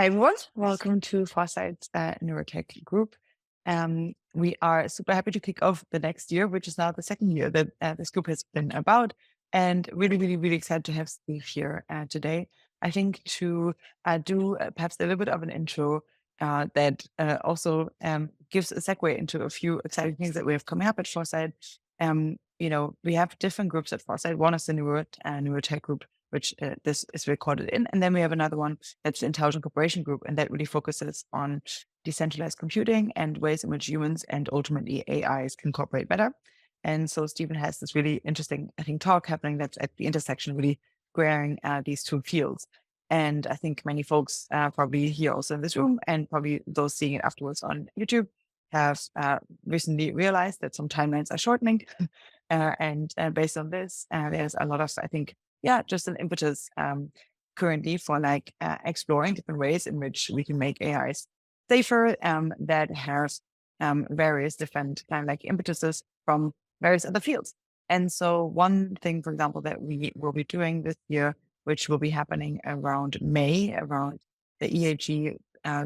Hi everyone, welcome to Foresight's Neurotech group. We are super happy to kick off the next year, which is now the second year that this group has been about, and really excited to have Steve here today. I think to do perhaps a little bit of an intro that also gives a segue into a few exciting things that we have coming up at Foresight. We have different groups at Foresight. One is the Neurotech group, which this is recorded in. And then we have another one that's the Intelligent Cooperation Group, and that really focuses on decentralized computing and ways in which humans and ultimately AIs can cooperate better. And so Stephen has this really interesting, I think, talk happening that's at the intersection, really squaring these two fields. And I think many folks probably here also in this room, and probably those seeing it afterwards on YouTube, have recently realized that some timelines are shortening. And based on this, there's a lot of, I think, just an impetus currently for exploring different ways in which we can make AIs safer that has various different impetuses from various other fields. And so one thing, for example, that we will be doing this year, which will be happening around May, around the EAG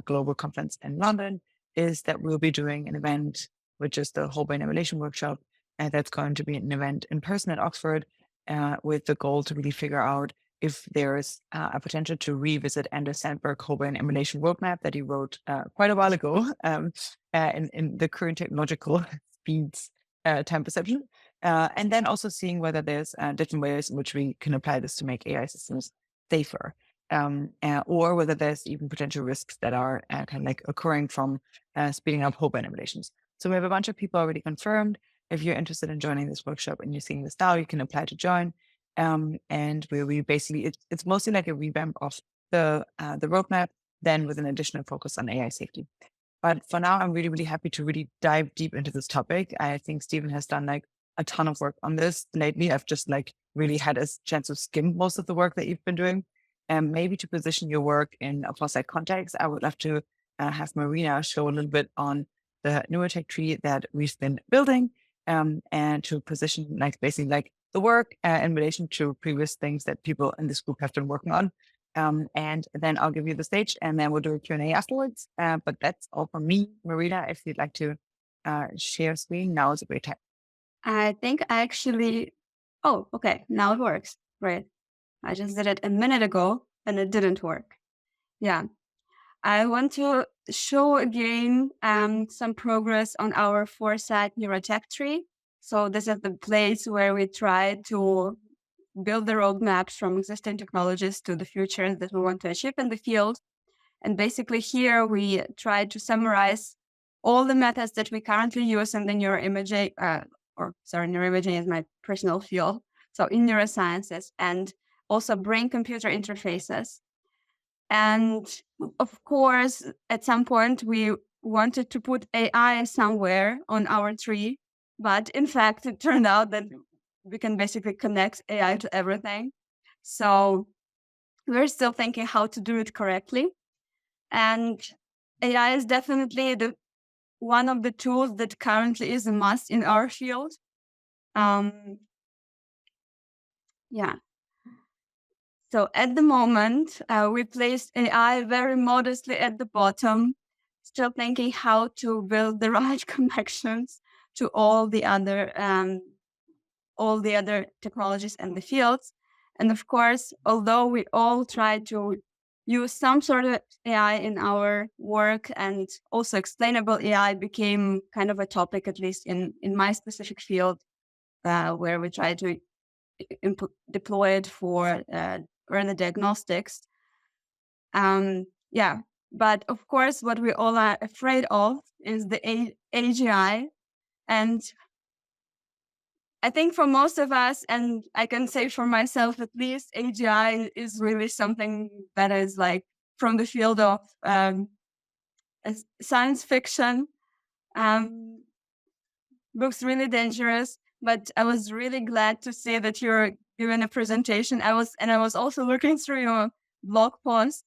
Global Conference in London, is that we'll be doing an event, which is the Whole Brain Emulation Workshop. And that's going to be an event in person at Oxford, with the goal to really figure out if there's a potential to revisit Anders Sandberg's whole brain emulation roadmap that he wrote quite a while ago in the current technological speeds time perception. And then also seeing whether there's different ways in which we can apply this to make AI systems safer, or whether there's even potential risks that are occurring from speeding up whole brain emulations. So we have a bunch of people already confirmed. If you're interested in joining this workshop and you're seeing this now, you can apply to join. And we basically, it's mostly like a revamp of the roadmap, then with an additional focus on AI safety. But for now, I'm really happy to really dive deep into this topic. I think Stephen has done a ton of work on this lately. I've just really had a chance to skim most of the work that you've been doing. And maybe to position your work in a Foresight context, I would love to have Marina show a little bit on the Neurotech tree that we've been building, and to position basically the work in relation to previous things that people in this group have been working on. And then I'll give you the stage, and then we'll do a Q&A afterwards. But that's all from me. Marina, if you'd like to share screen, now is a great time. I think oh, okay, now it works. Great. I just did it a minute ago and it didn't work. Yeah. I want to show again some progress on our Foresight Neurotech tree. So this is the place where we try to build the roadmaps from existing technologies to the future that we want to achieve in the field. And basically here we try to summarize all the methods that we currently use in the neuroimaging, neuroimaging is my personal field. So in neurosciences, and also brain-computer interfaces. And of course, at some point, we wanted to put AI somewhere on our tree. But in fact, it turned out that we can basically connect AI to everything. So we're still thinking how to do it correctly. And AI is definitely one of the tools that currently is a must in our field. So at the moment, we placed AI very modestly at the bottom, still thinking how to build the right connections to all the other technologies and the fields. And of course, although we all try to use some sort of AI in our work, and also explainable AI became kind of a topic, at least in my specific field, where we try to deploy it for early diagnostics. But of course, what we all are afraid of is the AGI. And I think for most of us, and I can say for myself at least, AGI is really something that is from the field of science fiction. Looks really dangerous, but I was really glad to see that you're giving a presentation. I was also looking through your blog posts,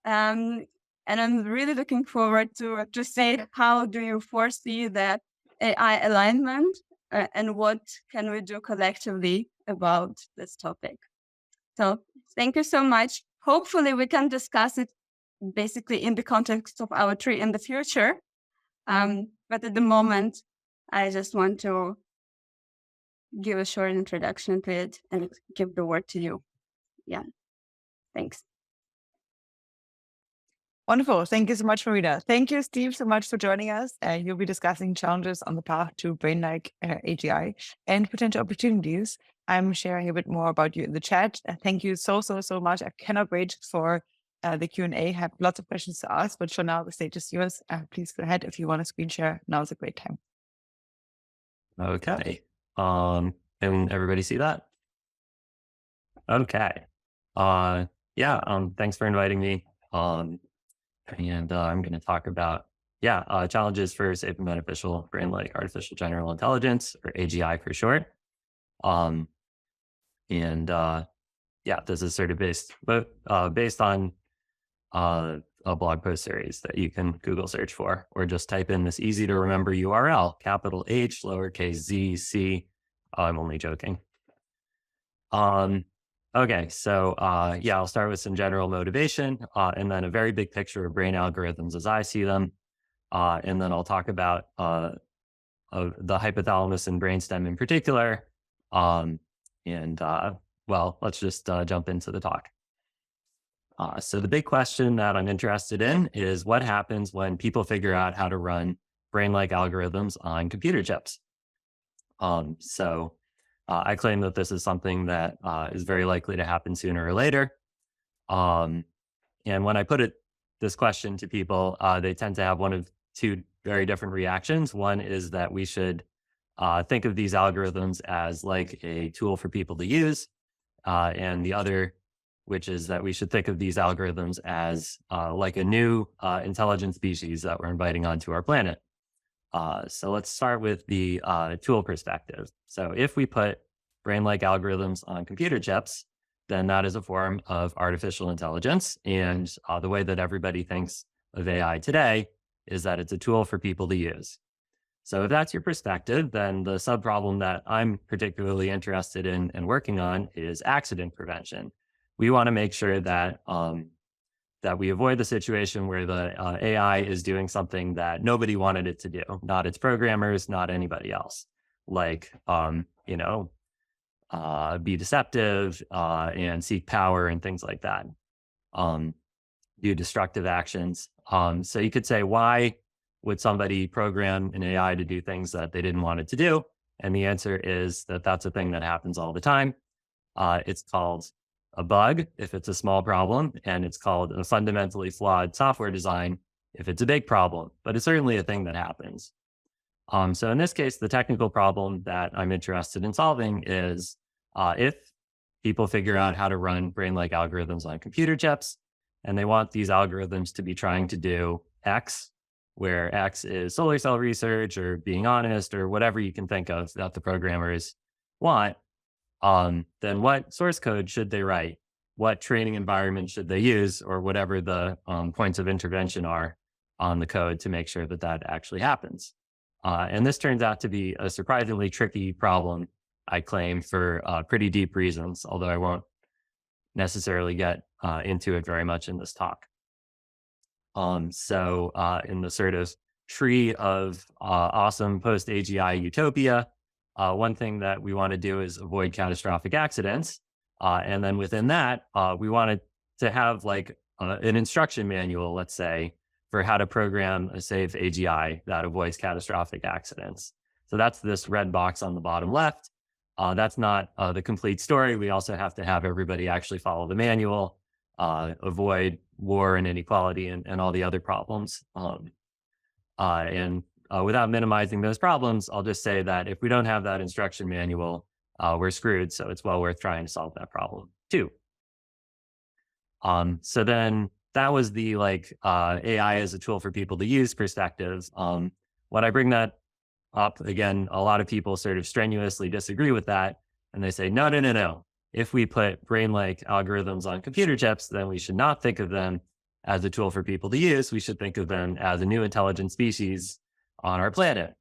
and I'm really looking forward to see how do you foresee the AI alignment, and what can we do collectively about this topic. So thank you so much. Hopefully we can discuss it basically in the context of our tree in the future. But at the moment, I just want to give a short introduction to it and give the word to you. Yeah, thanks. Wonderful. Thank you so much, Marina. Thank you, Steve, so much for joining us. You'll be discussing challenges on the path to brain-like AGI and potential opportunities. I'm sharing a bit more about you in the chat. Thank you so much. I cannot wait for the Q&A. Have lots of questions to ask, but for now, the stage is yours. Please go ahead if you want to screen share. Now's a great time. Okay. Can everybody see that? Okay. Thanks for inviting me. And I'm going to talk about, challenges for safe and beneficial brain-like artificial general intelligence, or AGI for short. This is sort of based on a blog post series that you can Google search for, or just type in this easy to remember URL, capital H, lowercase z, C. I'm only joking. Okay, so I'll start with some general motivation, and then a very big picture of brain algorithms as I see them, and then I'll talk about the hypothalamus and brainstem in particular, let's just jump into the talk. So the big question that I'm interested in is what happens when people figure out how to run brain-like algorithms on computer chips. I claim that this is something that is very likely to happen sooner or later. And when I put this question to people, they tend to have one of two very different reactions. One is that we should think of these algorithms as like a tool for people to use. And the other, which is that we should think of these algorithms as like a new intelligent species that we're inviting onto our planet. So let's start with the tool perspective. So if we put brain-like algorithms on computer chips, then that is a form of artificial intelligence. And the way that everybody thinks of AI today is that it's a tool for people to use. So if that's your perspective, then the sub-problem that I'm particularly interested in and working on is accident prevention. We want to make sure that that we avoid the situation where the AI is doing something that nobody wanted it to do, not its programmers, not anybody else, like, be deceptive and seek power and things like that, do destructive actions. So you could say, why would somebody program an AI to do things that they didn't want it to do? And the answer is that that's a thing that happens all the time. It's called a bug if it's a small problem, and it's called a fundamentally flawed software design if it's a big problem, but it's certainly a thing that happens. So in this case, the technical problem that I'm interested in solving is if people figure out how to run brain-like algorithms on computer chips, and they want these algorithms to be trying to do X, where X is solar cell research or being honest or whatever you can think of that the programmers want, then what source code should they write? What training environment should they use, or whatever the points of intervention are on the code to make sure that that actually happens? And this turns out to be a surprisingly tricky problem, I claim, for pretty deep reasons, although I won't necessarily get into it very much in this talk. So in the sort of tree of awesome post-AGI Utopia, one thing that we want to do is avoid catastrophic accidents. And then within that, we wanted to have like an instruction manual, let's say, for how to program a safe AGI that avoids catastrophic accidents. So that's this red box on the bottom left. That's not the complete story. We also have to have everybody actually follow the manual, avoid war and inequality and all the other problems. Without minimizing those problems, I'll just say that if we don't have that instruction manual, we're screwed. So it's well worth trying to solve that problem too. So then that was the AI as a tool for people to use perspective. When I bring that up again, a lot of people sort of strenuously disagree with that. And they say, no. If we put brain-like algorithms on computer chips, then we should not think of them as a tool for people to use. We should think of them as a new intelligent species on our planet.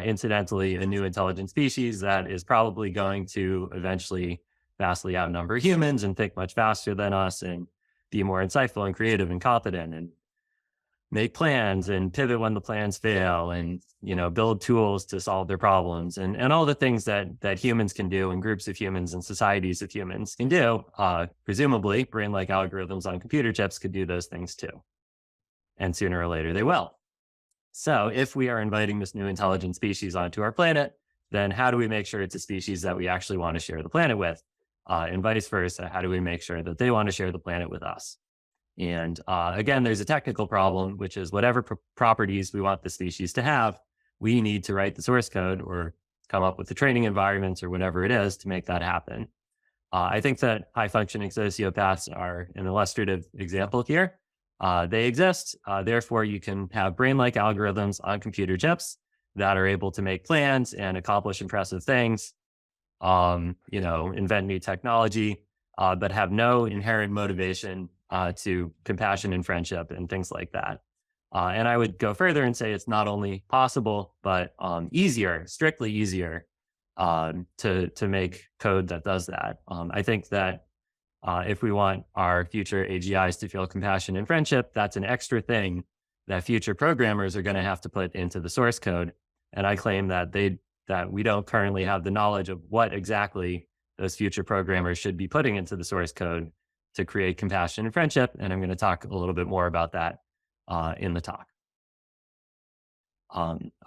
Incidentally, a new intelligent species that is probably going to eventually vastly outnumber humans and think much faster than us and be more insightful and creative and competent and make plans and pivot when the plans fail and, build tools to solve their problems and all the things that humans can do and groups of humans and societies of humans can do. Presumably, brain-like algorithms on computer chips could do those things too. And sooner or later they will. So if we are inviting this new intelligent species onto our planet, then how do we make sure it's a species that we actually want to share the planet with? And vice versa, how do we make sure that they want to share the planet with us? And again, there's a technical problem, which is whatever properties we want the species to have, we need to write the source code or come up with the training environments or whatever it is to make that happen. I think that high-functioning sociopaths are an illustrative example here. They exist. Therefore, you can have brain-like algorithms on computer chips that are able to make plans and accomplish impressive things, invent new technology, but have no inherent motivation to compassion and friendship and things like that. And I would go further and say it's not only possible, but easier, strictly easier to make code that does that. I think that if we want our future AGIs to feel compassion and friendship, that's an extra thing that future programmers are going to have to put into the source code. And I claim that we don't currently have the knowledge of what exactly those future programmers should be putting into the source code to create compassion and friendship. And I'm going to talk a little bit more about that in the talk.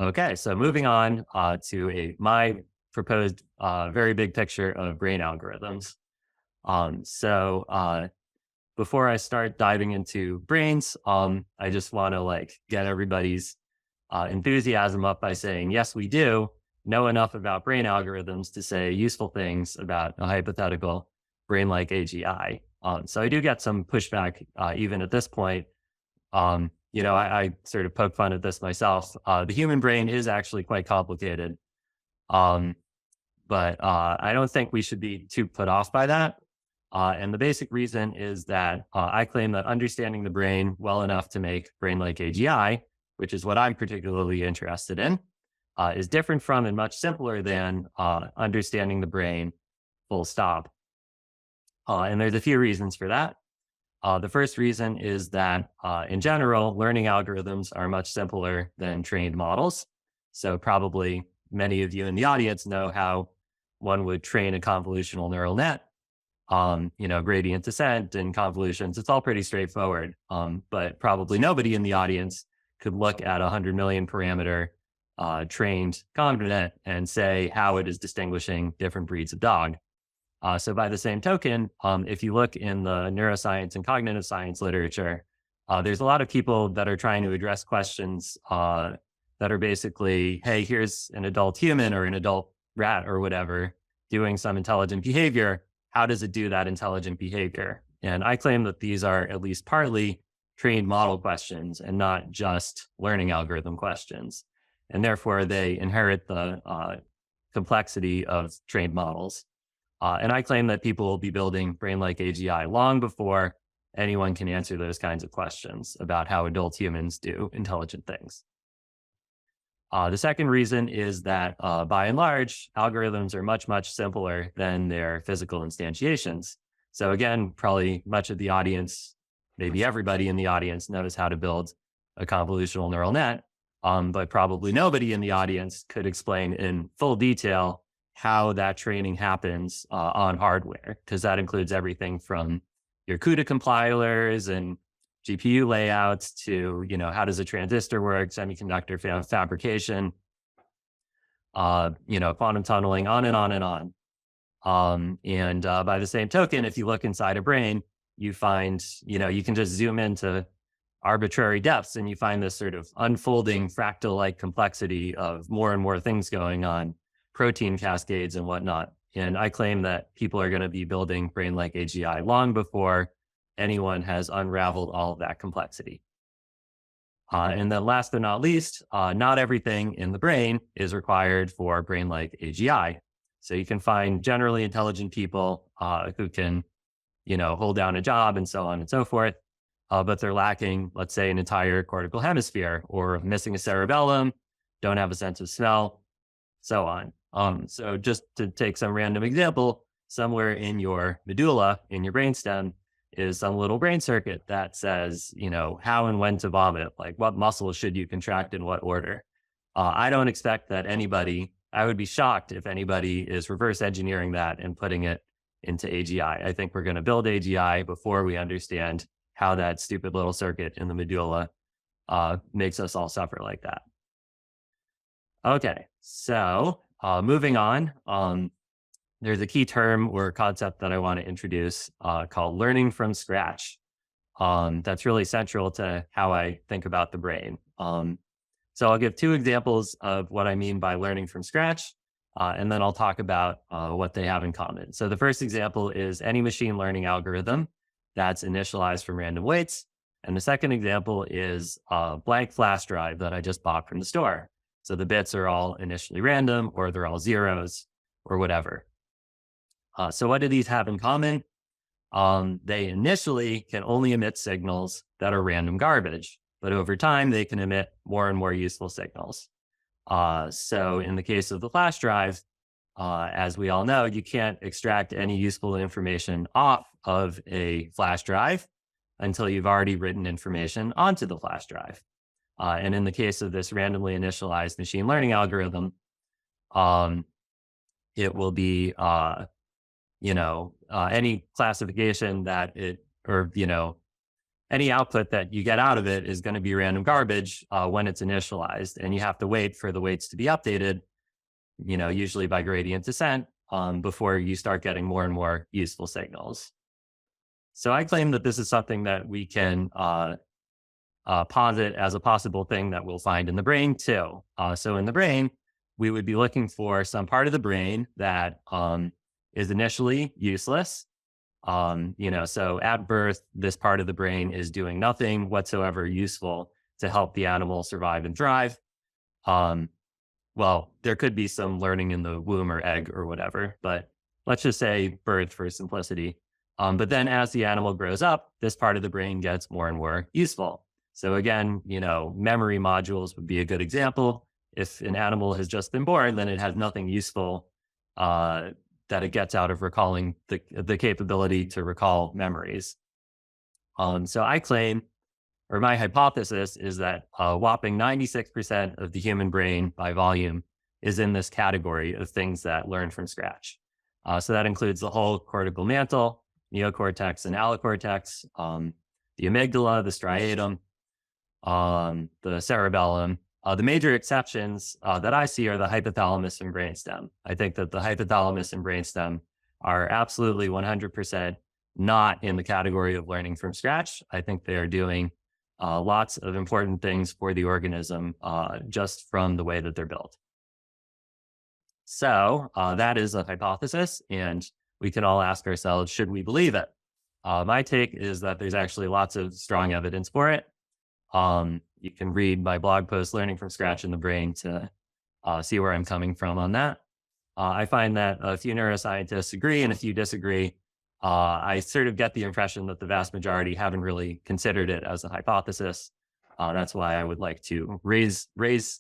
Okay, so moving on to my proposed very big picture of brain algorithms. Before I start diving into brains, I just want to get everybody's enthusiasm up by saying, yes, we do know enough about brain algorithms to say useful things about a hypothetical brain-like AGI. So I do get some pushback even at this point. I sort of poke fun at this myself. The human brain is actually quite complicated. But I don't think we should be too put off by that. And the basic reason is that I claim that understanding the brain well enough to make brain-like AGI, which is what I'm particularly interested in, is different from and much simpler than understanding the brain full stop. And there's a few reasons for that. The first reason is that in general, learning algorithms are much simpler than trained models. So probably many of you in the audience know how one would train a convolutional neural net. Gradient descent and convolutions, it's all pretty straightforward. But probably nobody in the audience could look at 100 million parameter trained convolutional net and say how it is distinguishing different breeds of dog. So by the same token, if you look in the neuroscience and cognitive science literature, there's a lot of people that are trying to address questions that are basically, hey, here's an adult human or an adult rat or whatever doing some intelligent behavior. How does it do that intelligent behavior? And I claim that these are at least partly trained model questions and not just learning algorithm questions. And therefore, they inherit the complexity of trained models. And I claim that people will be building brain-like AGI long before anyone can answer those kinds of questions about how adult humans do intelligent things. The second reason is that by and large, algorithms are much, much simpler than their physical instantiations. So again, probably much of the audience, maybe everybody in the audience knows how to build a convolutional neural net, but probably nobody in the audience could explain in full detail how that training happens on hardware, because that includes everything from your CUDA compilers and GPU layouts to, how does a transistor work, semiconductor fabrication, quantum tunneling, on and on and on. By the same token, if you look inside a brain, you find, you can just zoom into arbitrary depths and you find this sort of unfolding fractal-like complexity of more and more things going on, protein cascades and whatnot. And I claim that people are going to be building brain-like AGI long before anyone has unraveled all of that complexity. And then last but not least, not everything in the brain is required for brain-like AGI. So you can find generally intelligent people who can, hold down a job and so on and so forth, but they're lacking, let's say, an entire cortical hemisphere or missing a cerebellum, don't have a sense of smell, so on. So just to take some random example, somewhere in your medulla, in your brainstem, is some little brain circuit that says, how and when to vomit, like what muscles should you contract in what order. I don't expect that I would be shocked if anybody is reverse engineering that and putting it into AGI. I think we're going to build AGI before we understand how that stupid little circuit in the medulla makes us all suffer like that. Okay, so moving on, there's a key term or concept that I want to introduce called learning from scratch. That's really central to how I think about the brain. So I'll give two examples of what I mean by learning from scratch, and then I'll talk about what they have in common. So the first example is any machine learning algorithm that's initialized from random weights. And the second example is a blank flash drive that I just bought from the store. So the bits are all initially random, or they're all zeros, or whatever. So what do these have in common? They initially can only emit signals that are random garbage, but over time they can emit more and more useful signals. So in the case of the flash drive, as we all know, you can't extract any useful information off of a flash drive until you've already written information onto the flash drive. And in the case of this randomly initialized machine learning algorithm, it will be, any classification that any output that you get out of it is going to be random garbage when it's initialized, and you have to wait for the weights to be updated, usually by gradient descent, before you start getting more and more useful signals. So I claim that this is something that we can posit as a possible thing that we'll find in the brain too. So in the brain, we would be looking for some part of the brain that is initially useless. So at birth, this part of the brain is doing nothing whatsoever useful to help the animal survive and thrive. Well, there could be some learning in the womb or egg or whatever, but let's just say birth for simplicity. But then as the animal grows up, this part of the brain gets more and more useful. So again, memory modules would be a good example. If an animal has just been born, then it has nothing useful that it gets out of recalling the capability to recall memories. So I claim, or my hypothesis is that a whopping 96% of the human brain by volume is in this category of things that learn from scratch. So that includes the whole cortical mantle, neocortex and allocortex, the amygdala, the striatum, the cerebellum. The major exceptions that I see are the hypothalamus and brainstem. I think that the hypothalamus and brainstem are absolutely 100% not in the category of learning from scratch. I think they are doing lots of important things for the organism just from the way that they're built. So that is a hypothesis, and we can all ask ourselves, should we believe it? My take is that there's actually lots of strong evidence for it. You can read my blog post, Learning from Scratch in the Brain, to see where I'm coming from on that. I find that a few neuroscientists agree and a few disagree. I sort of get the impression that the vast majority haven't really considered it as a hypothesis. That's why I would like to raise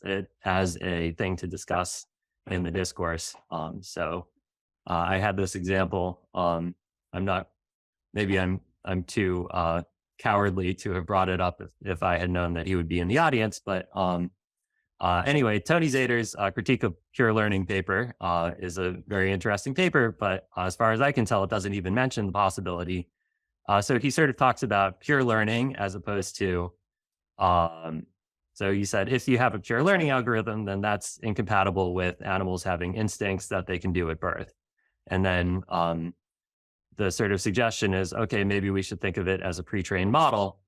it as a thing to discuss in the discourse. So I had this example. I'm too cowardly to have brought it up if I had known that he would be in the audience. But anyway, Tony Zader's critique of pure learning paper is a very interesting paper, but as far as I can tell, it doesn't even mention the possibility. So he sort of talks about pure learning as opposed to, so he said, if you have a pure learning algorithm, then that's incompatible with animals having instincts that they can do at birth. And then the sort of suggestion is, okay, maybe we should think of it as a pre-trained model.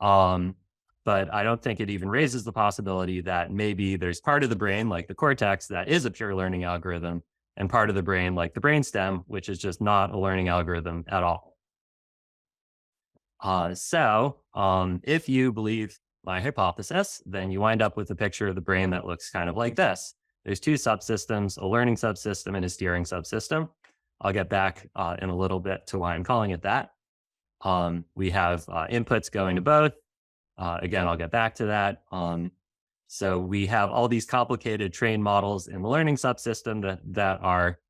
But I don't think it even raises the possibility that maybe there's part of the brain, like the cortex, that is a pure learning algorithm, and part of the brain, like the brainstem, which is just not a learning algorithm at all. So if you believe my hypothesis, then you wind up with a picture of the brain that looks kind of like this. There's two subsystems, a learning subsystem and a steering subsystem. I'll get back in a little bit to why I'm calling it that. We have inputs going to both. Again, I'll get back to that. So we have all these complicated trained models in the learning subsystem that are,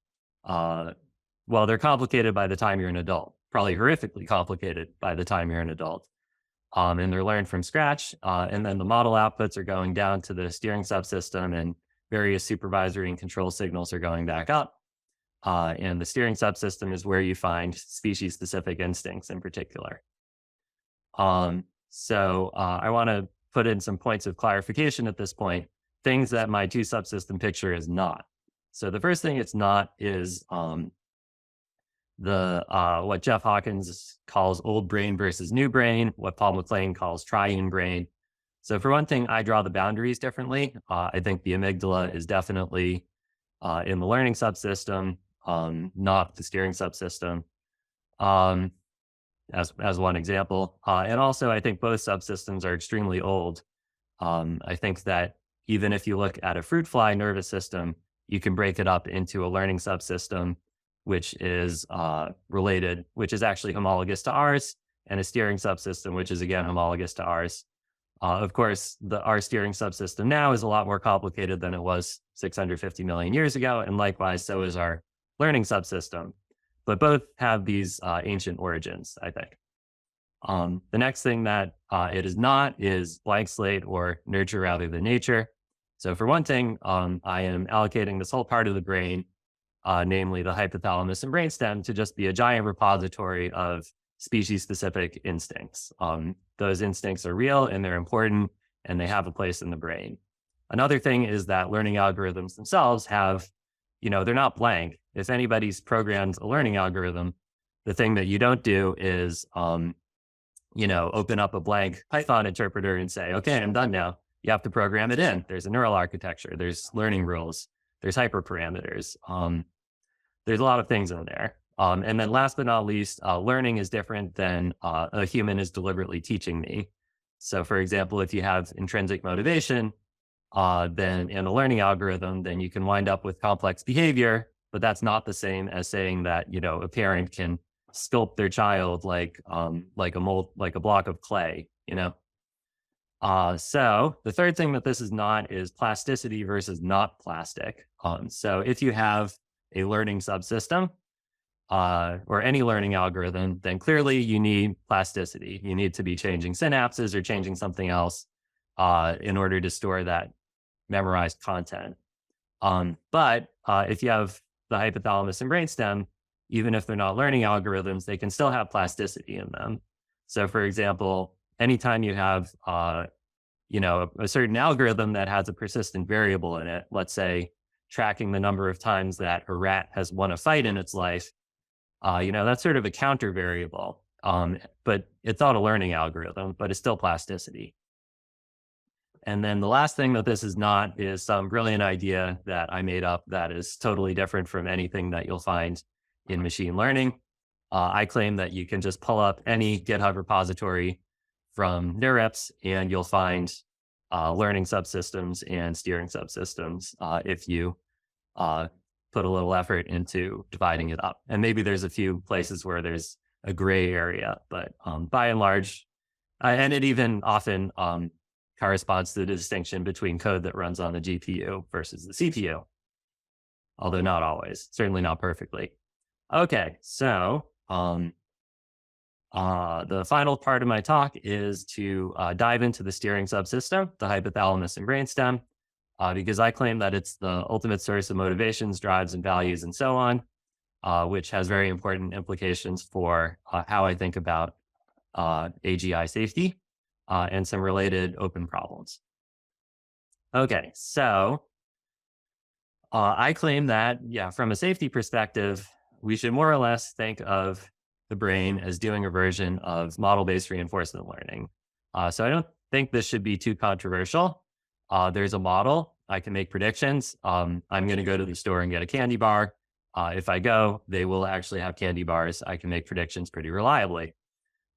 well, they're complicated by the time you're an adult. probably horrifically complicated by the time you're an adult. And they're learned from scratch. And then the model outputs are going down to the steering subsystem, and various supervisory and control signals are going back up. And the steering subsystem is where you find species-specific instincts in particular. So I want to put in some points of clarification at this point, things that my two subsystem picture is not. So the first thing it's not is what Jeff Hawkins calls old brain versus new brain, what Paul MacLean calls triune brain. So for one thing, I draw the boundaries differently. I think the amygdala is definitely in the learning subsystem, not the steering subsystem, as one example. And also, I think both subsystems are extremely old. I think that even if you look at a fruit fly nervous system, you can break it up into a learning subsystem, which is related, which is actually homologous to ours, and a steering subsystem, which is again homologous to ours. Of course, our steering subsystem now is a lot more complicated than it was 650 million years ago, and likewise, so is our learning subsystem. But both have these ancient origins, I think. The next thing that it is not is blank slate or nurture rather than nature. So for one thing, I am allocating this whole part of the brain, namely the hypothalamus and brainstem, to just be a giant repository of species-specific instincts. Those instincts are real and they're important and they have a place in the brain. Another thing is that learning algorithms themselves have, they're not blank. If anybody's programmed a learning algorithm, the thing that you don't do is, open up a blank Python interpreter and say, okay, I'm done now. You have to program it in. There's a neural architecture. There's learning rules. There's hyperparameters. There's a lot of things in there. And then last but not least, learning is different than a human is deliberately teaching me. So for example, if you have intrinsic motivation, then in a learning algorithm, then you can wind up with complex behavior, but that's not the same as saying that, a parent can sculpt their child like a block of clay, So the third thing that this is not is plasticity versus not plastic. So if you have a learning subsystem, or any learning algorithm, then clearly you need plasticity. You need to be changing synapses or changing something else in order to store that memorized content. But if you have the hypothalamus and brainstem, even if they're not learning algorithms, they can still have plasticity in them. So for example, anytime you have a certain algorithm that has a persistent variable in it, let's say tracking the number of times that a rat has won a fight in its life, that's sort of a counter variable, but it's not a learning algorithm, but it's still plasticity. And then the last thing that this is not is some brilliant idea that I made up that is totally different from anything that you'll find in machine learning. I claim that you can just pull up any GitHub repository from NeurIPS and you'll find learning subsystems and steering subsystems if you put a little effort into dividing it up. And maybe there's a few places where there's a gray area, but by and large, and it even often corresponds to the distinction between code that runs on the GPU versus the CPU, although not always, certainly not perfectly. Okay, so the final part of my talk is to dive into the steering subsystem, the hypothalamus and brainstem, because I claim that it's the ultimate source of motivations, drives, and values, and so on, which has very important implications for how I think about AGI safety and some related open problems. Okay, so I claim that, from a safety perspective, we should more or less think of the brain as doing a version of model-based reinforcement learning. So I don't think this should be too controversial. There's a model. I can make predictions. I'm going to go to the store and get a candy bar. If I go, they will actually have candy bars. I can make predictions pretty reliably.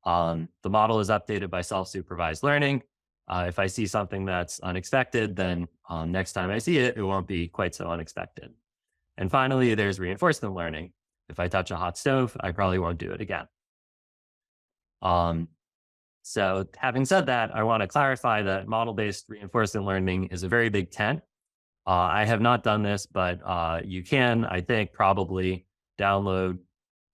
The model is updated by self-supervised learning. If I see something that's unexpected, then next time I see it, it won't be quite so unexpected. And finally, there's reinforcement learning. If I touch a hot stove, I probably won't do it again. So having said that, I want to clarify that model-based reinforcement learning is a very big tent. I have not done this, but you can, I think, probably download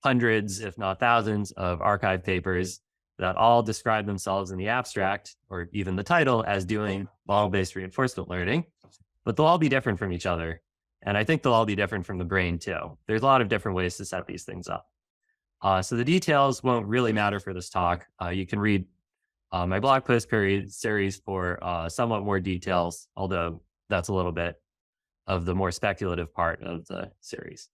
hundreds, if not thousands, of archive papers that all describe themselves in the abstract, or even the title, as doing model-based reinforcement learning, but they'll all be different from each other. And I think they'll all be different from the brain too. There's a lot of different ways to set these things up. So the details won't really matter for this talk. You can read my blog post series for somewhat more details, although that's a little bit of the more speculative part of the series.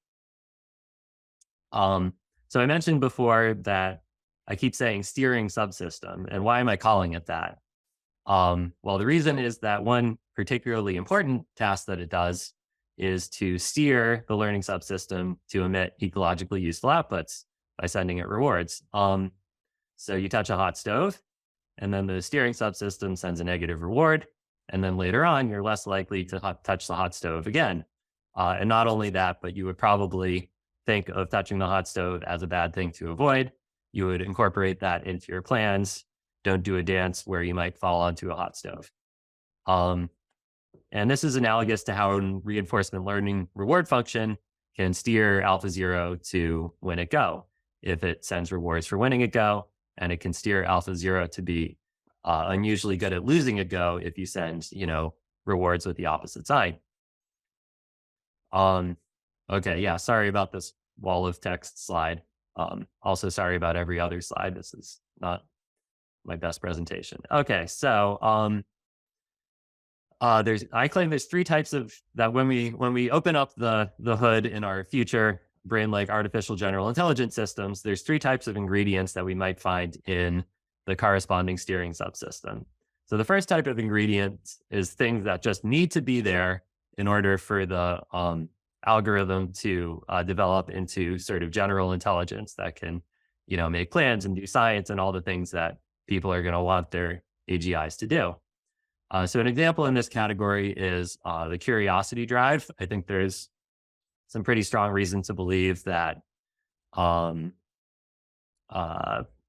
So I mentioned before that I keep saying steering subsystem, and why am I calling it that? Well, the reason is that one particularly important task that it does is to steer the learning subsystem to emit ecologically useful outputs by sending it rewards. So you touch a hot stove, and then the steering subsystem sends a negative reward, and then later on, you're less likely to touch the hot stove again. And not only that, but you would probably think of touching the hot stove as a bad thing to avoid. You would incorporate that into your plans. Don't do a dance where you might fall onto a hot stove. And this is analogous to how a reinforcement learning reward function can steer AlphaZero to win at Go if it sends rewards for winning at Go, and it can steer AlphaZero to be unusually good at losing at Go if you send, rewards with the opposite side. Okay, yeah, sorry about this wall of text slide. Also sorry about every other slide. This is not my best presentation. Okay, so I claim there's three types of that when we open up the hood in our future brain-like artificial general intelligence systems, there's three types of ingredients that we might find in the corresponding steering subsystem. So the first type of ingredient is things that just need to be there in order for the algorithm to develop into sort of general intelligence that can, make plans and do science and all the things that people are going to want their AGIs to do. So an example in this category is the curiosity drive. I think there's some pretty strong reason to believe that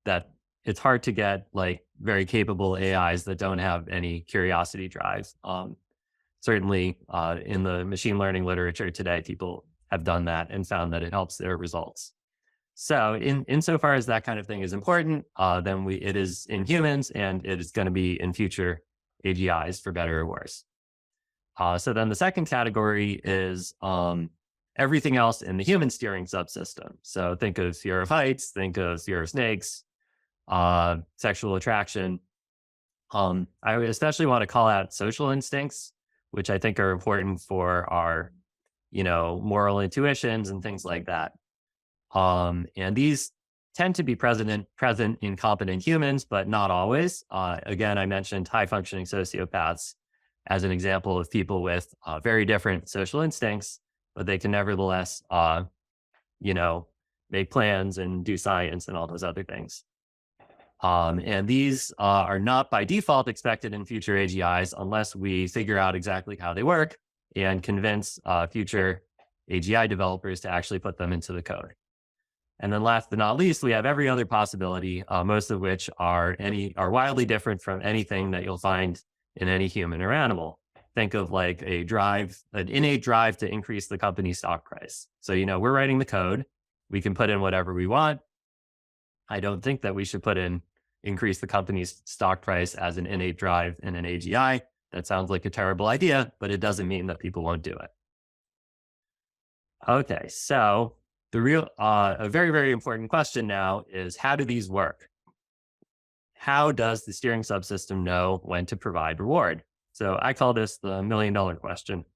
that it's hard to get like very capable AIs that don't have any curiosity drives. Certainly in the machine learning literature today, people have done that and found that it helps their results. So insofar as that kind of thing is important, then it is in humans and it is going to be in future AGIs for better or worse. So then the second category is everything else in the human steering subsystem. So think of fear of heights, think of fear of snakes, sexual attraction. I would especially want to call out social instincts, which I think are important for our, moral intuitions and things like that. And these tend to be present in competent humans, but not always. Again, I mentioned high functioning sociopaths as an example of people with very different social instincts, but they can nevertheless, make plans and do science and all those other things. And these are not by default expected in future AGIs unless we figure out exactly how they work and convince future AGI developers to actually put them into the code. And then last but not least, we have every other possibility, most of which are wildly different from anything that you'll find in any human or animal. Think of like an innate drive to increase the company's stock price. So, we're writing the code. We can put in whatever we want. I don't think that we should increase the company's stock price as an innate drive in an AGI. That sounds like a terrible idea, but it doesn't mean that people won't do it. Okay, so a very, very important question now is, how do these work? How does the steering subsystem know when to provide reward? So I call this the $1 million question.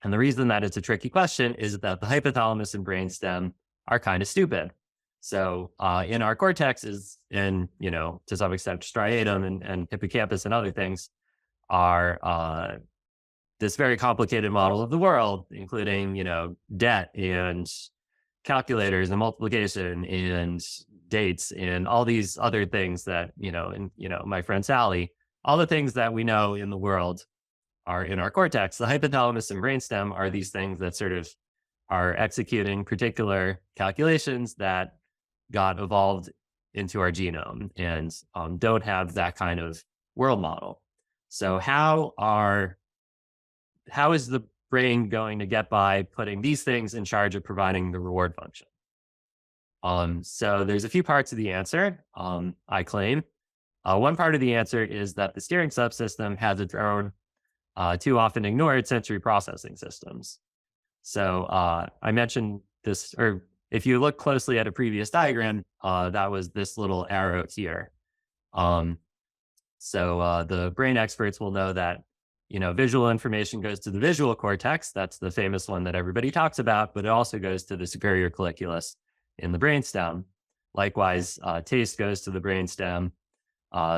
And the reason that it's a tricky question is that the hypothalamus and brainstem are kind of stupid. So in our cortex to some extent, striatum and hippocampus and other things are this very complicated model of the world, including, debt and calculators and multiplication and dates and all these other things that, my friend Sally, all the things that we know in the world are in our cortex. The hypothalamus and brainstem are these things that sort of are executing particular calculations that got evolved into our genome and don't have that kind of world model. So how is the brain going to get by putting these things in charge of providing the reward function? So there's a few parts of the answer, I claim. One part of the answer is that the steering subsystem has its own too often ignored sensory processing systems. So I mentioned this, or if you look closely at a previous diagram, that was this little arrow here. So the brain experts will know that, visual information goes to the visual cortex. That's the famous one that everybody talks about, but it also goes to the Superiorcolliculus in the brainstem. Likewise, taste goes to the brainstem.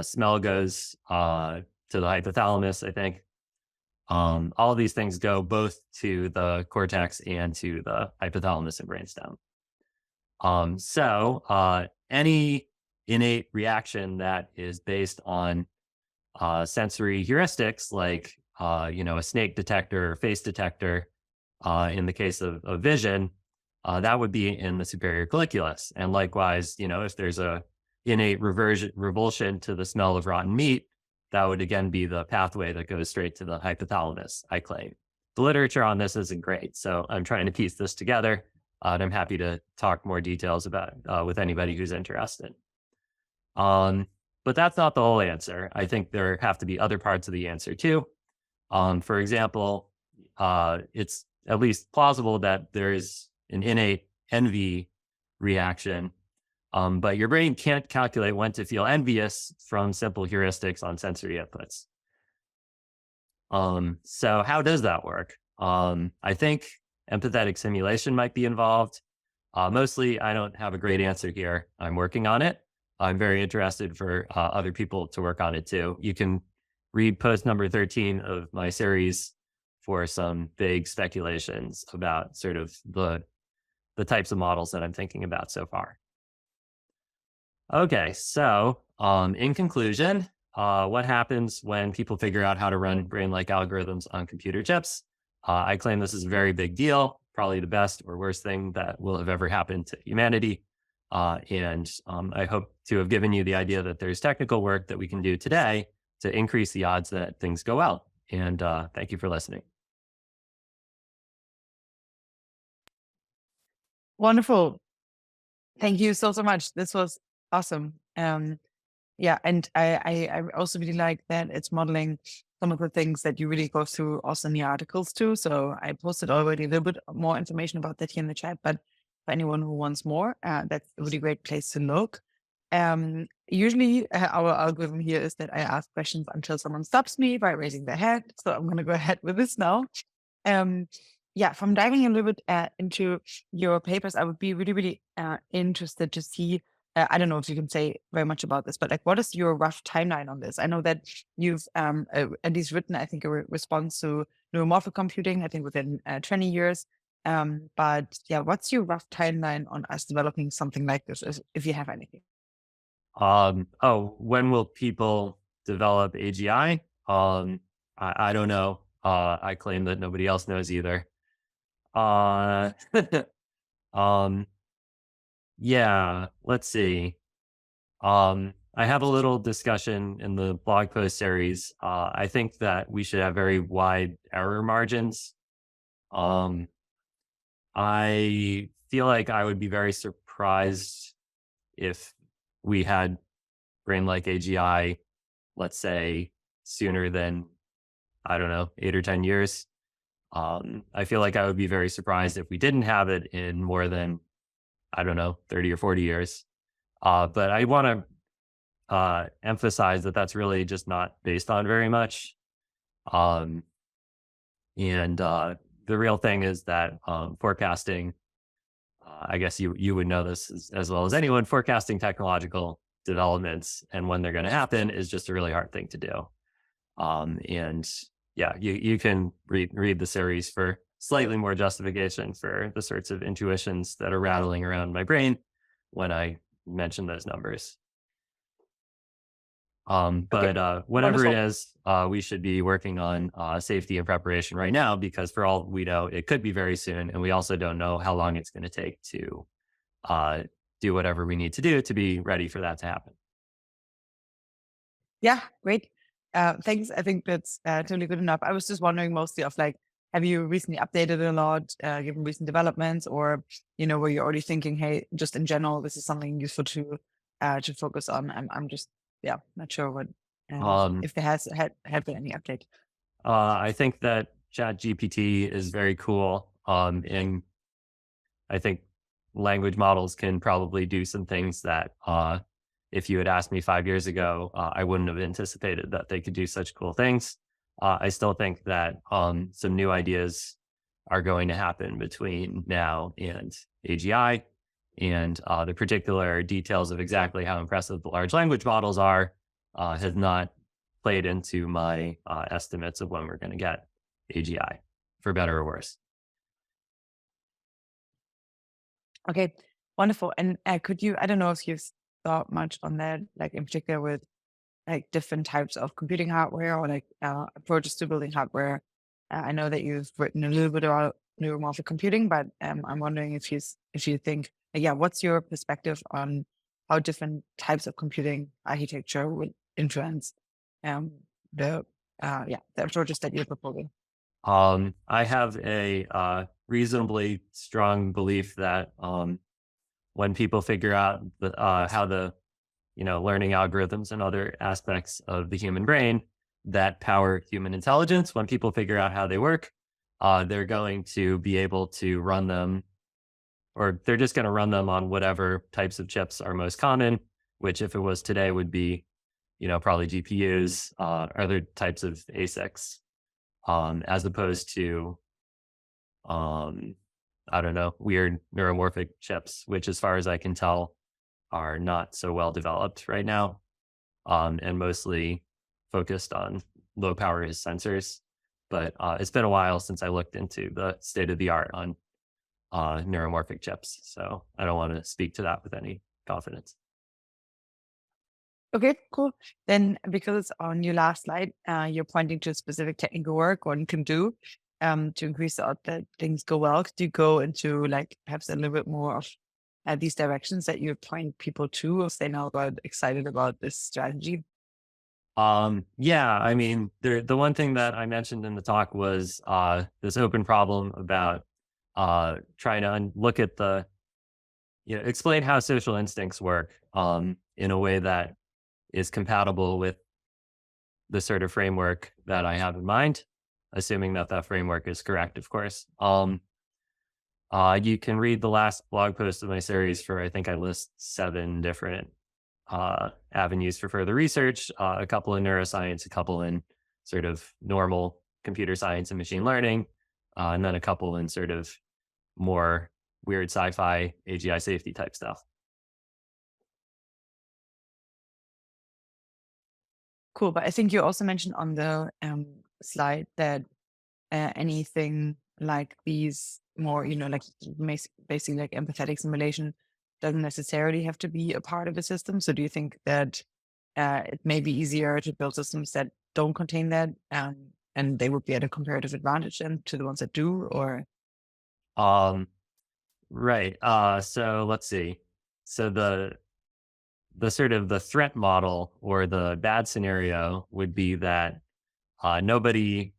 Smell goes to the hypothalamus, I think. All of these things go both to the cortex and to the hypothalamus and brainstem. So any innate reaction that is based on sensory heuristics, like a snake detector or face detector, in the case of vision, that would be in the Superiorcolliculus. And likewise, if there's a innate revulsion to the smell of rotten meat, that would again be the pathway that goes straight to the hypothalamus, I claim. The literature on this isn't great, so I'm trying to piece this together, and I'm happy to talk more details about with anybody who's interested. But that's not the whole answer. I think there have to be other parts of the answer too. For example, it's at least plausible that there is an innate envy reaction, but your brain can't calculate when to feel envious from simple heuristics on sensory inputs. So how does that work? I think empathetic simulation might be involved. Mostly, I don't have a great answer here. I'm working on it. I'm very interested for other people to work on it too. You can read post number 13 of my series for some vague speculations about sort of the types of models that I'm thinking about so far. Okay, so in conclusion, what happens when people figure out how to run brain-like algorithms on computer chips? I claim this is a very big deal, probably the best or worst thing that will have ever happened to humanity. And I hope to have given you the idea that there's technical work that we can do today to increase the odds that things go well. And thank you for listening. Wonderful. Thank you so much. This was awesome. Yeah, and I also really like that it's modeling some of the things that you really go through also in the articles too. So I posted already a little bit more information about that here in the chat, but for anyone who wants more, that's a really great place to look. Usually our algorithm here is that I ask questions until someone stops me by raising their hand. So I'm going to go ahead with this now. Yeah, from diving a little bit into your papers, I would be really, really interested to see, I don't know if you can say very much about this, but like, what is your rough timeline on this? I know that you've at least written, I think, a response to neuromorphic computing, I think within 20 years. But yeah, what's your rough timeline on us developing something like this, if you have anything? When will people develop AGI? I don't know. I claim that nobody else knows either. Yeah, let's see. I have a little discussion in the blog post series. I think that we should have very wide error margins. I feel like I would be very surprised if we had brain-like AGI, let's say, sooner than, I don't know, 8 or 10 years. I feel like I would be very surprised if we didn't have it in more than, I don't know, 30 or 40 years. But I want to emphasize that that's really just not based on very much. And the real thing is that forecasting, I guess you would know this as well as anyone, forecasting technological developments and when they're going to happen is just a really hard thing to do. And yeah, you can read the series for slightly more justification for the sorts of intuitions that are rattling around my brain when I mention those numbers. But whatever it is, we should be working on safety and preparation right now, because for all we know, it could be very soon. And we also don't know how long it's going to take to do whatever we need to do to be ready for that to happen. Yeah, great. Thanks. I think that's totally good enough. I was just wondering mostly of like, have you recently updated a lot, given recent developments, or were you already thinking, hey, just in general, this is something useful to focus on? I'm just not sure what if there had been any update. I think that ChatGPT is very cool, and I think language models can probably do some things that if you had asked me 5 years ago, I wouldn't have anticipated that they could do such cool things. I still think that some new ideas are going to happen between now and AGI, and the particular details of exactly how impressive the large language models are has not played into my estimates of when we're going to get AGI, for better or worse. Okay, wonderful. And could you, I don't know if you've thought much on that, like in particular with like different types of computing hardware or like approaches to building hardware. I know that you've written a little bit about neuromorphic computing, but I'm wondering if you think, what's your perspective on how different types of computing architecture would influence the approaches that you're proposing? I have a reasonably strong belief that when people figure out how the learning algorithms and other aspects of the human brain that power human intelligence, when people figure out how they work, they're going to be able to run them, or they're just going to run them on whatever types of chips are most common, which if it was today would be, probably GPUs, other types of ASICs, as opposed to, I don't know, weird neuromorphic chips, which as far as I can tell, are not so well developed right now, and mostly focused on low power sensors. But it's been a while since I looked into the state of the art on neuromorphic chips, so I don't want to speak to that with any confidence. Okay, cool. Then because on your last slide, you're pointing to specific technical work one can do to increase the odds that things go well. Could you go into like perhaps a little bit more of these directions that you point people to if they now got excited about this strategy? Yeah, I mean, the one thing that I mentioned in the talk was this open problem about trying to look at the, explain how social instincts work in a way that is compatible with the sort of framework that I have in mind, assuming that that framework is correct, of course. You can read the last blog post of my series for, I think I list 7 different avenues for further research, a couple in neuroscience, a couple in sort of normal computer science and machine learning, and then a couple in sort of more weird sci-fi AGI safety type stuff. Cool. But I think you also mentioned on the slide that anything like these more, like basically like empathetic simulation doesn't necessarily have to be a part of a system. So do you think that it may be easier to build systems that don't contain that and they would be at a comparative advantage then to the ones that do, or? Right. So let's see. So the sort of the threat model or the bad scenario would be that nobody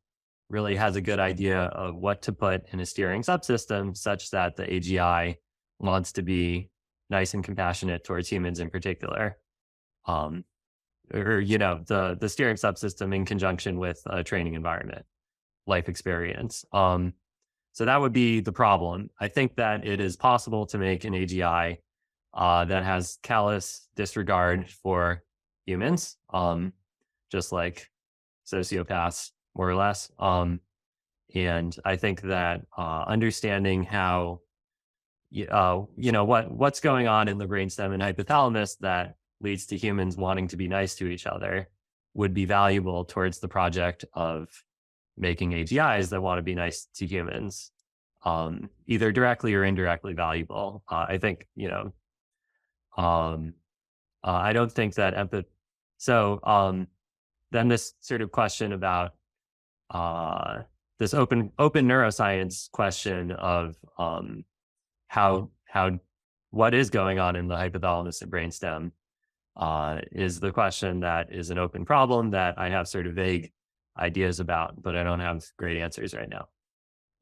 really has a good idea of what to put in a steering subsystem such that the AGI wants to be nice and compassionate towards humans in particular. Or, the steering subsystem in conjunction with a training environment, life experience. So that would be the problem. I think that it is possible to make an AGI that has callous disregard for humans, just like sociopaths, more or less. And I think that understanding how, what's going on in the brainstem and hypothalamus that leads to humans wanting to be nice to each other would be valuable towards the project of making AGIs that want to be nice to humans, either directly or indirectly valuable. I think, I don't think that So then this sort of question about this open neuroscience question of what is going on in the hypothalamus and brainstem is the question that is an open problem that I have sort of vague ideas about, but I don't have great answers right now.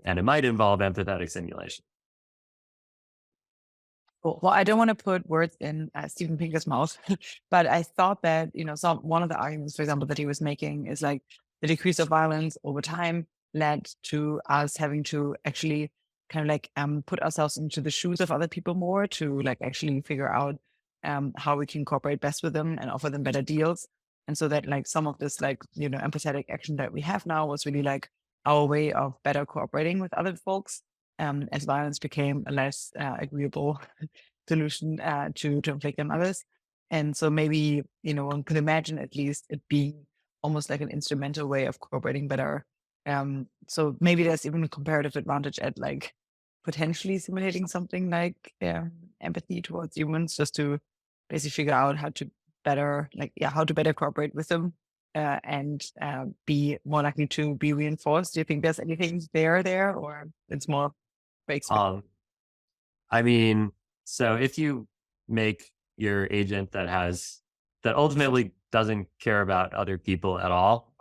and it might involve empathetic simulation. Cool. Well, I don't want to put words in Steven Pinker's mouth, but I thought that, one of the arguments, for example, that he was making is like the decrease of violence over time led to us having to actually kind of like put ourselves into the shoes of other people more to like actually figure out how we can cooperate best with them and offer them better deals. And so that like some of this like, empathetic action that we have now was really like our way of better cooperating with other folks as violence became a less agreeable solution to inflict on others. And so maybe, one could imagine at least it being almost like an instrumental way of cooperating better. So maybe there's even a comparative advantage at like potentially simulating something like empathy towards humans, just to basically figure out how to better cooperate with them and be more likely to be reinforced. Do you think there's anything there, or it's more fake? I mean, so if you make your agent that ultimately doesn't care about other people at all,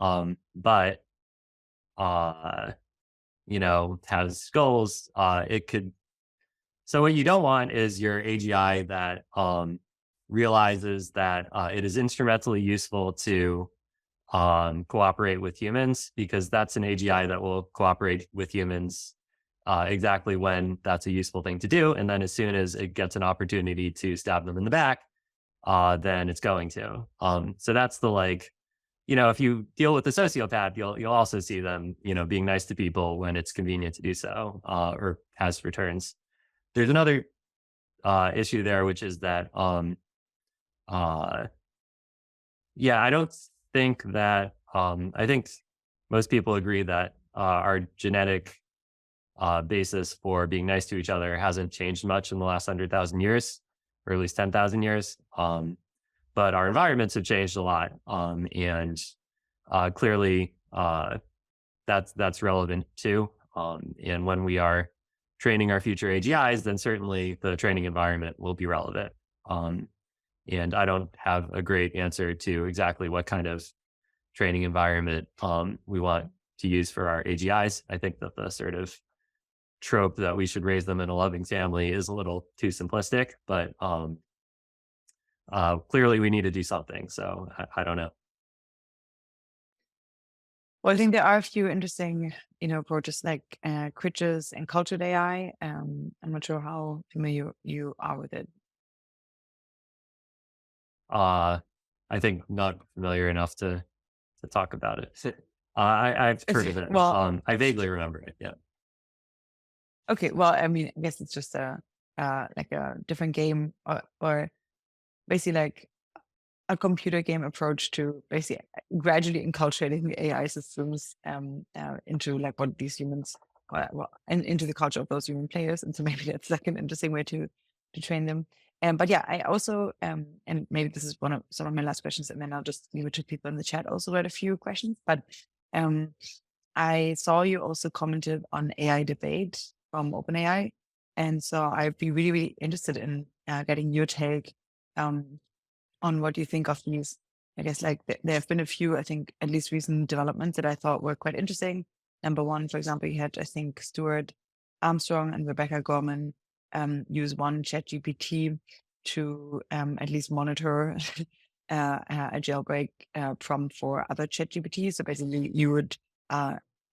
but has goals, it could. So what you don't want is your AGI that realizes that it is instrumentally useful to cooperate with humans, because that's an AGI that will cooperate with humans exactly when that's a useful thing to do. And then as soon as it gets an opportunity to stab them in the back, then it's going to. So that's the like, if you deal with a sociopath, you'll also see them, being nice to people when it's convenient to do so, or has returns. There's another issue there, which is that, I don't think that, I think most people agree that our genetic basis for being nice to each other hasn't changed much in the last 100,000 years, or at least 10,000 years. But our environments have changed a lot. And clearly that's relevant too. And when we are training our future AGIs, then certainly the training environment will be relevant. And I don't have a great answer to exactly what kind of training environment we want to use for our AGIs. I think that the sort of trope that we should raise them in a loving family is a little too simplistic, but clearly we need to do something. So I don't know. Well, I think there are a few interesting, approaches like Critches and cultured AI. I'm not sure how familiar you are with it. I think not familiar enough to talk about it. I've heard of it. Well, I vaguely remember it. Yeah. Okay. Well, I mean, I guess it's just like a different game, or basically like a computer game approach to basically gradually inculcating the AI systems into like what these humans, and into the culture of those human players. And so maybe that's like an interesting way to train them. But yeah, I also, and maybe this is some of my last questions, and then I'll just leave it to people in the chat also read a few questions. But I saw you also commented on AI debate from OpenAI. And so I'd be really, really interested in getting your take on what you think of these. I guess like there have been a few, I think, at least recent developments that I thought were quite interesting. Number one, for example, you had, I think, Stuart Armstrong and Rebecca Gorman use one ChatGPT to at least monitor a jailbreak prompt for other ChatGPT. So basically, you would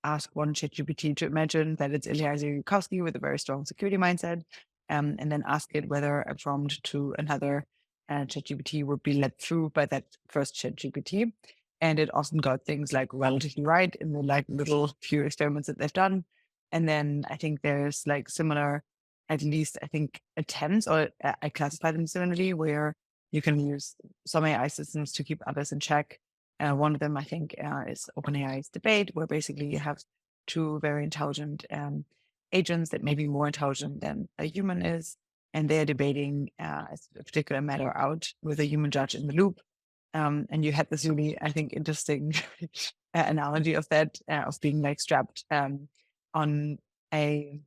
ask one ChatGPT to imagine that it's Eliezer Yudkowsky with a very strong security mindset, and then ask it whether a prompt to another ChatGPT would be led through by that first ChatGPT. And it often got things like relatively right in the like little few experiments that they've done. And then I think there's like similar, at least I think attempts, or I classify them similarly, where you can use some AI systems to keep others in check. One of them, I think, is OpenAI's debate, where basically you have two very intelligent agents that may be more intelligent than a human is, and they're debating a particular matter out with a human judge in the loop. And you had this really, I think, interesting analogy of that, of being like strapped on a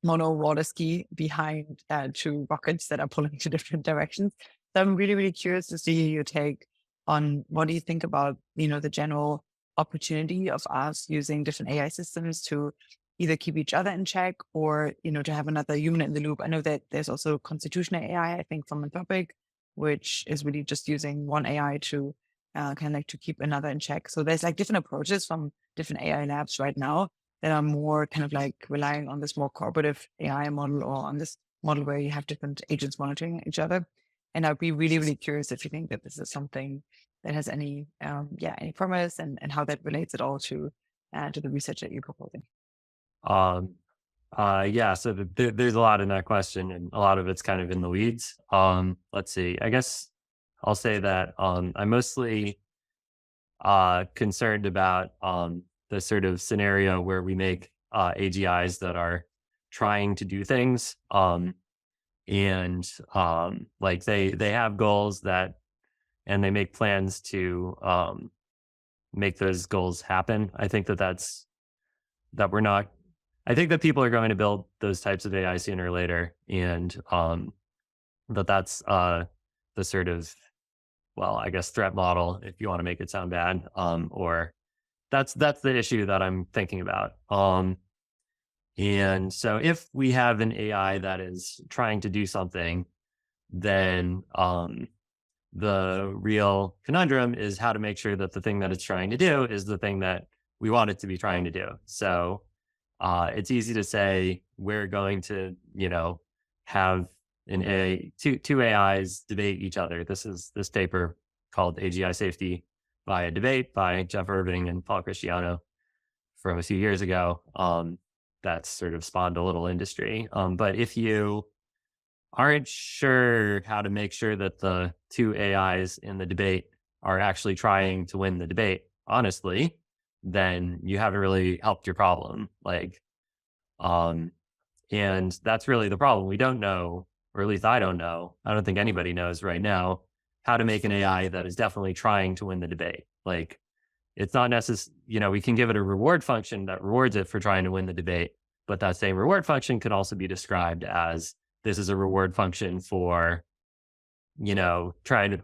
mono water ski behind two rockets that are pulling to different directions. So I'm really, really curious to see your take on what do you think about, the general opportunity of us using different AI systems to, either keep each other in check or, to have another human in the loop. I know that there's also constitutional AI, I think, from Anthropic, which is really just using one AI to kind of like to keep another in check. So there's like different approaches from different AI labs right now that are more kind of like relying on this more cooperative AI model or on this model where you have different agents monitoring each other. And I'd be really, really curious if you think that this is something that has any promise and how that relates at all to the research that you're proposing. Yeah, so there's a lot in that question, and a lot of it's kind of in the weeds. Let's see. I guess I'll say that I'm mostly concerned about the sort of scenario where we make AGIs that are trying to do things, and like they have goals and they make plans to make those goals happen. I think that we're not. I think that people are going to build those types of AI sooner or later, and that's the sort of, well, I guess threat model, if you want to make it sound bad, or that's the issue that I'm thinking about. And so if we have an AI that is trying to do something, then the real conundrum is how to make sure that the thing that it's trying to do is the thing that we want it to be trying to do. So it's easy to say we're going to, have two AIs debate each other. This is this paper called AGI Safety by a Debate by Jeff Irving and Paul Cristiano from a few years ago. That's sort of spawned a little industry. But if you aren't sure how to make sure that the two AIs in the debate are actually trying to win the debate, honestly, then you haven't really helped your problem. And that's really the problem. We don't know, or at least I don't know. I don't think anybody knows right now how to make an AI that is definitely trying to win the debate. It's not necessary, we can give it a reward function that rewards it for trying to win the debate, but that same reward function can also be described as this is a reward function for,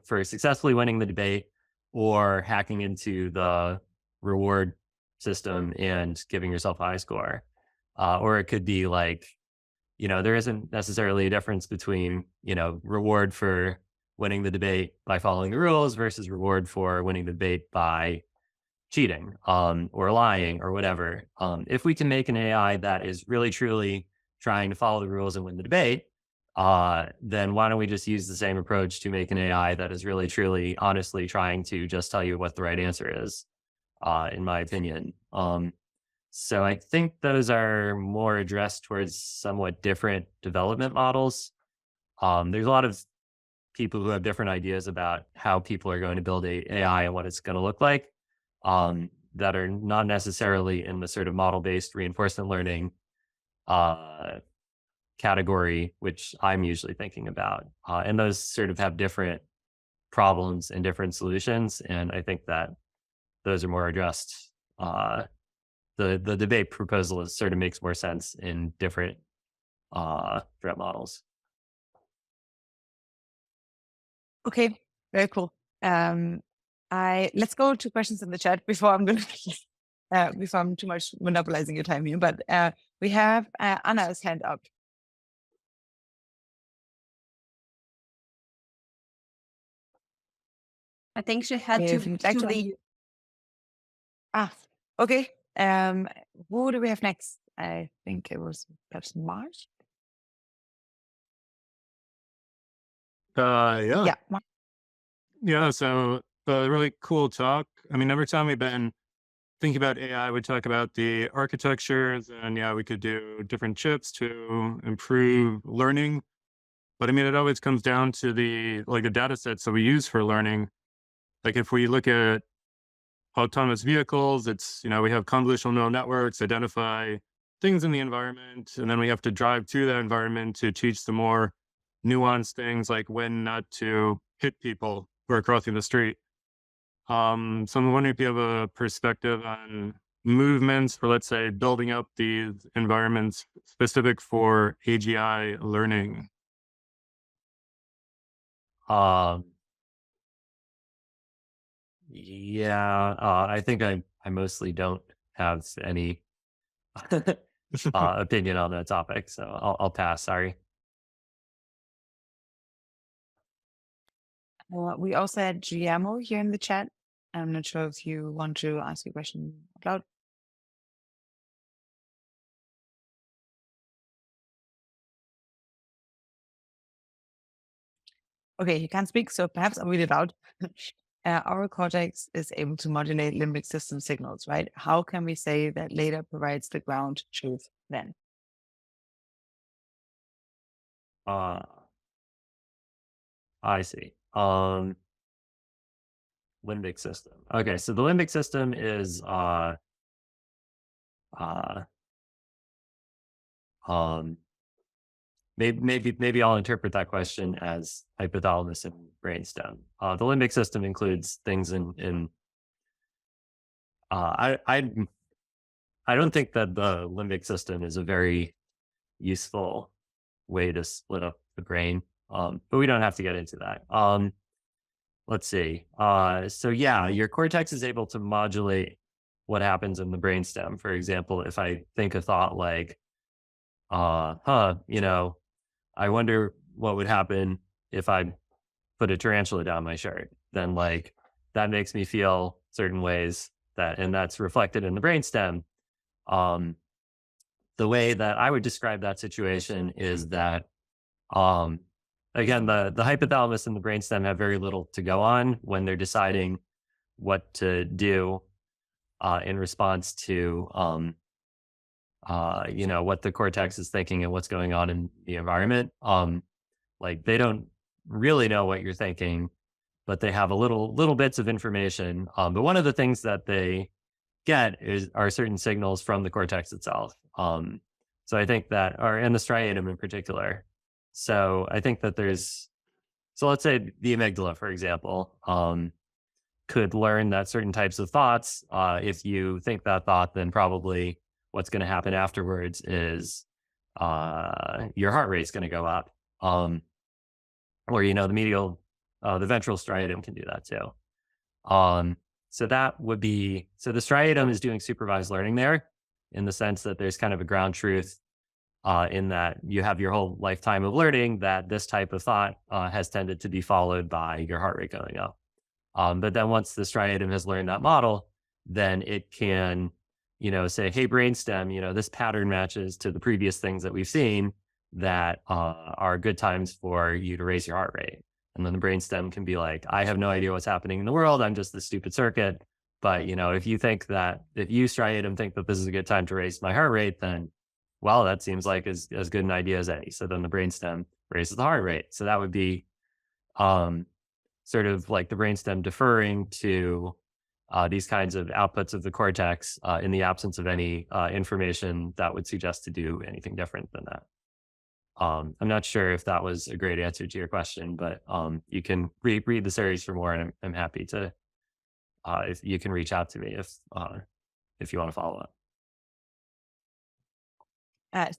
for successfully winning the debate or hacking into the reward system and giving yourself a high score. Or it could be there isn't necessarily a difference between, reward for winning the debate by following the rules versus reward for winning the debate by cheating, or lying or whatever. If we can make an AI that is really truly trying to follow the rules and win the debate, then why don't we just use the same approach to make an AI that is really truly honestly trying to just tell you what the right answer is, in my opinion. So I think those are more addressed towards somewhat different development models. There's a lot of people who have different ideas about how people are going to build AI and what it's going to look like, that are not necessarily in the sort of model-based reinforcement learning category, which I'm usually thinking about. And those sort of have different problems and different solutions. And I think that those are more addressed. The debate proposal sort of makes more sense in different threat models. Okay, very cool. Let's go to questions in the chat before I'm before I'm too much monopolizing your time here. But we have Anna's hand up. I think she had If to you'd like to leave. Okay. Who do we have next? I think it was perhaps Marsh. Yeah. Yeah. Marsh. Yeah. So really cool talk. I mean, every time we've been thinking about AI, we talk about the architectures, and yeah, we could do different chips to improve learning. But I mean, it always comes down to the data sets that we use for learning. If we look at autonomous vehicles, it's, we have convolutional neural networks identify things in the environment, and then we have to drive to that environment to teach the more nuanced things like when not to hit people who are crossing the street. So I'm wondering if you have a perspective on movements for, let's say, building up these environments specific for AGI learning. Yeah, I think I mostly don't have any opinion on that topic. So I'll pass. Sorry. We also had Guillermo here in the chat. I'm not sure if you want to ask a question out loud. Okay, he can't speak, so perhaps I'll read it out. Our cortex is able to modulate limbic system signals, right? How can we say that later provides the ground truth then? I see. Limbic system. Okay, so the limbic system is maybe I'll interpret that question as hypothalamus and brainstem. The limbic system includes things in I don't think that the limbic system is a very useful way to split up the brain. But we don't have to get into that. Let's see. So yeah, your cortex is able to modulate what happens in the brainstem. For example, if I think a thought like, I wonder what would happen if I put a tarantula down my shirt, then like that makes me feel certain ways and that's reflected in the brainstem. The way that I would describe that situation is that, again, the hypothalamus and the brainstem have very little to go on when they're deciding what to do in response to, what the cortex is thinking and what's going on in the environment. Like they don't really know what you're thinking, but they have a little bits of information. But one of the things that they get are certain signals from the cortex itself. So I think that, and the striatum in particular. So I think that so let's say the amygdala, for example, could learn that certain types of thoughts, if you think that thought, then probably what's going to happen afterwards is your heart rate's going to go up. Or, the ventral striatum can do that too. So the striatum is doing supervised learning there in the sense that there's kind of a ground truth in that you have your whole lifetime of learning that this type of thought has tended to be followed by your heart rate going up. But then once the striatum has learned that model, then it can, say, hey, brainstem, this pattern matches to the previous things that we've seen that are good times for you to raise your heart rate. And then the brainstem can be like, I have no idea what's happening in the world. I'm just this stupid circuit. But, if you striatum think that this is a good time to raise my heart rate, then, well, that seems like as good an idea as any. So then the brainstem raises the heart rate. So that would be sort of like the brainstem deferring to these kinds of outputs of the cortex in the absence of any information that would suggest to do anything different than that. I'm not sure if that was a great answer to your question, but you can read the series for more, and I'm happy to, if you can reach out to me if you want to follow up.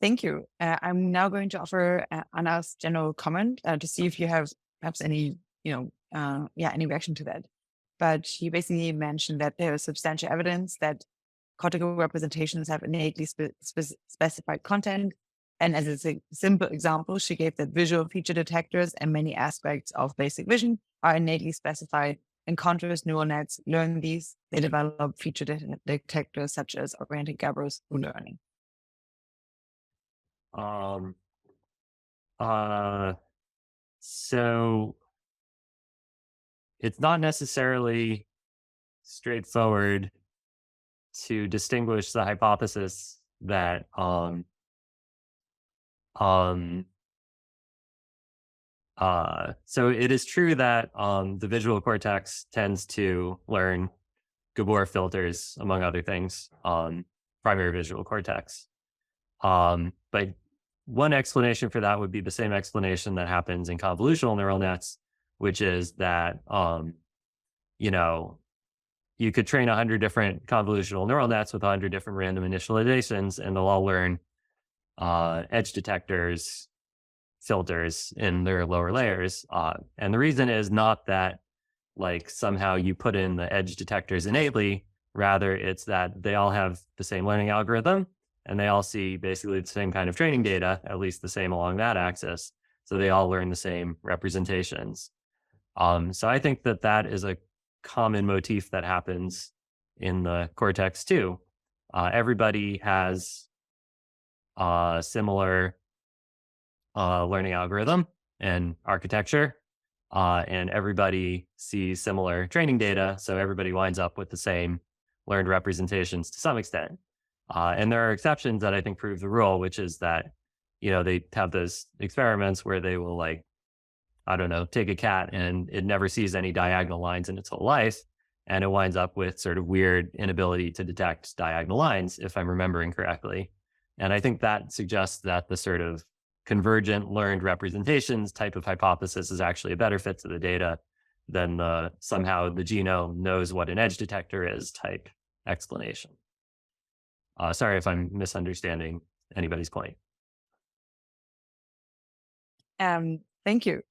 Thank you. I'm now going to offer Anna's general comment to see if you have perhaps any, any reaction to that. But she basically mentioned that there is substantial evidence that cortical representations have innately specified content. And as a simple example, she gave that visual feature detectors and many aspects of basic vision are innately specified. In contrast, neural nets learn these. They develop feature detectors such as augmented gappers through learning. So it's not necessarily straightforward to distinguish the hypothesis that so it is true that the visual cortex tends to learn Gabor filters, among other things, primary visual cortex. But one explanation for that would be the same explanation that happens in convolutional neural nets, which is that, you could train 100 different convolutional neural nets with 100 different random initializations, and they'll all learn edge detectors, filters in their lower layers. And the reason is not that like somehow you put in the edge detectors innately, rather it's that they all have the same learning algorithm. and they all see basically the same kind of training data, at least the same along that axis. So they all learn the same representations. So I think that that is a common motif that happens in the cortex too. Everybody has a similar learning algorithm and architecture, and everybody sees similar training data. So everybody winds up with the same learned representations to some extent. And there are exceptions that I think prove the rule, which is that, they have those experiments where they will take a cat and it never sees any diagonal lines in its whole life. And it winds up with sort of weird inability to detect diagonal lines, if I'm remembering correctly. And I think that suggests that the sort of convergent learned representations type of hypothesis is actually a better fit to the data than somehow the genome knows what an edge detector is type explanation. Sorry if I'm misunderstanding anybody's point. Thank you.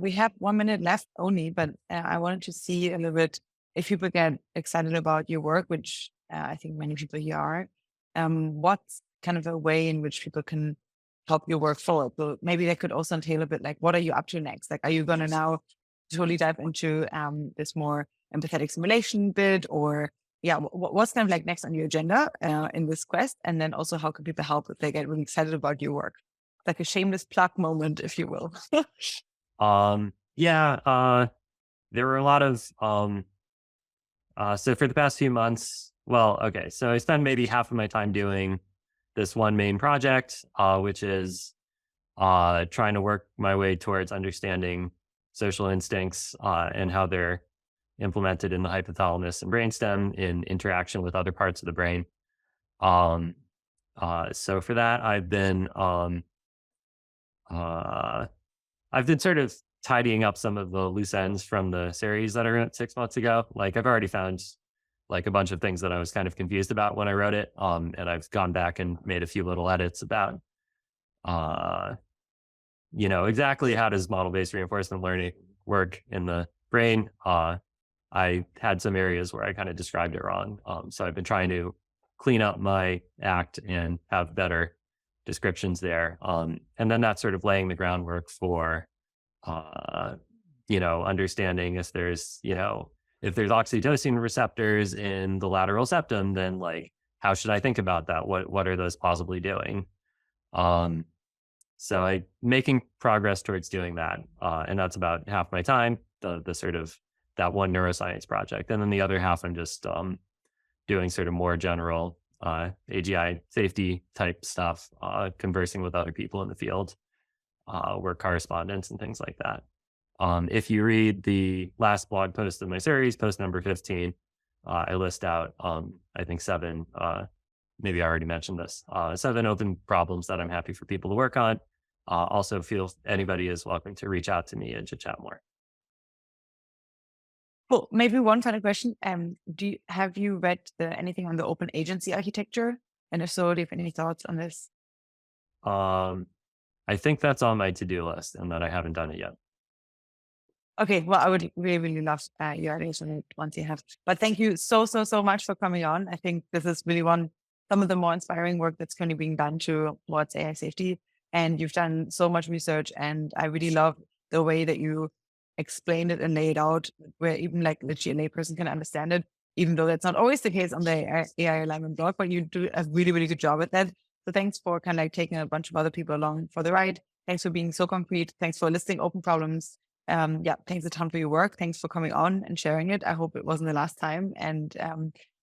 We have 1 minute left only, but I wanted to see a little bit if people get excited about your work, which I think many people here are. What's kind of a way in which people can help your work forward? So maybe that could also entail a bit like, what are you up to next? Like, are you going to now totally dive into this more empathetic simulation bit, or what's kind of like next on your agenda in this quest? And then also, how can people help if they get really excited about your work? Like a shameless plug moment, if you will. There were a lot of so for the past few months, so I spend maybe half of my time doing this one main project, which is trying to work my way towards understanding social instincts and how they're implemented in the hypothalamus and brainstem in interaction with other parts of the brain. So for that, I've been sort of tidying up some of the loose ends from the series that I wrote 6 months ago. Like, I've already found like a bunch of things that I was kind of confused about when I wrote it. And I've gone back and made a few little edits about, exactly how does model-based reinforcement learning work in the brain. I had some areas where I kind of described it wrong. So I've been trying to clean up my act and have better descriptions there. And then that's sort of laying the groundwork for, understanding if there's oxytocin receptors in the lateral septum, then like, how should I think about that? What are those possibly doing? So I'm making progress towards doing that. And that's about half my time, the sort of that one neuroscience project. And then the other half, I'm just doing sort of more general AGI safety type stuff, conversing with other people in the field, work correspondence and things like that. If you read the last blog post of my series, post number 15, I list out, I think 7, maybe I already mentioned this, 7 open problems that I'm happy for people to work on. Also feel anybody is welcome to reach out to me and to chat more. Cool. Maybe one final question. Have you read anything on the open agency architecture? And if so, do you have any thoughts on this? I think that's on my to-do list and that I haven't done it yet. Okay, well, I would really, really love your ideas on it once you have. But thank you so much for coming on. I think this is really some of the more inspiring work that's currently being done towards AI safety. And you've done so much research, and I really love the way that you explained it and lay it out, where even like the GLA person can understand it, even though that's not always the case on the AI alignment blog, but you do a really, really good job at that. So thanks for kind of like taking a bunch of other people along for the ride. Thanks for being so concrete. Thanks for listing open problems. Thanks a ton for your work. Thanks for coming on and sharing it. I hope it wasn't the last time. And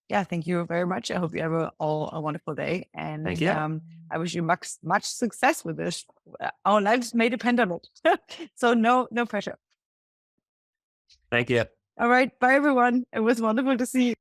thank you very much. I hope you have all a wonderful day. And thank you. I wish you much success with this. Our lives may depend on it. So no pressure. Thank you. All right. Bye, everyone. It was wonderful to see you.